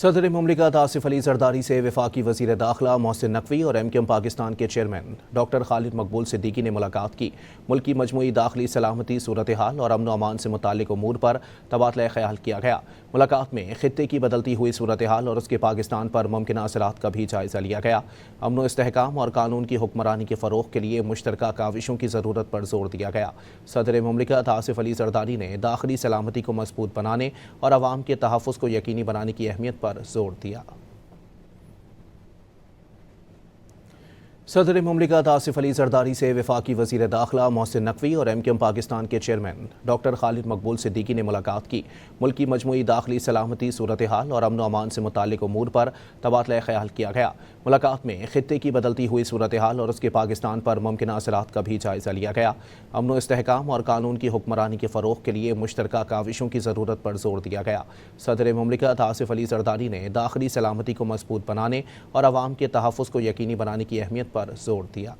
صدر مملکت آصف علی زرداری سے وفاقی وزیر داخلہ محسن نقوی اور ایم کیو ایم پاکستان کے چیئرمین ڈاکٹر خالد مقبول صدیقی نے ملاقات کی۔ ملک کی مجموعی داخلی سلامتی صورتحال اور امن و امان سے متعلق امور پر تبادلہ خیال کیا گیا۔ ملاقات میں خطے کی بدلتی ہوئی صورتحال اور اس کے پاکستان پر ممکنہ اثرات کا بھی جائزہ لیا گیا۔ امن و استحکام اور قانون کی حکمرانی کے فروغ کے لیے مشترکہ کاوشوں کی ضرورت پر زور دیا گیا۔ صدر مملکت آصف علی زرداری نے داخلی سلامتی کو مضبوط بنانے اور عوام کے تحفظ کو یقینی بنانے کی اہمیت پر زور دیا۔ صدر مملکت آصف علی زرداری سے وفاقی وزیر داخلہ محسن نقوی اور ایم کیو ایم پاکستان کے چیئرمین ڈاکٹر خالد مقبول صدیقی نے ملاقات کی۔ ملک کی مجموعی داخلی سلامتی صورتحال اور امن و امان سے متعلق امور پر تبادلہ خیال کیا گیا۔ ملاقات میں خطے کی بدلتی ہوئی صورتحال اور اس کے پاکستان پر ممکنہ اثرات کا بھی جائزہ لیا گیا۔ امن و استحکام اور قانون کی حکمرانی کے فروغ کے لیے مشترکہ کاوشوں کی ضرورت پر زور دیا گیا۔ صدر مملکت آصف علی زرداری نے داخلی سلامتی کو مضبوط بنانے اور عوام کے تحفظ کو یقینی بنانے کی اہمیت پر زور دیا۔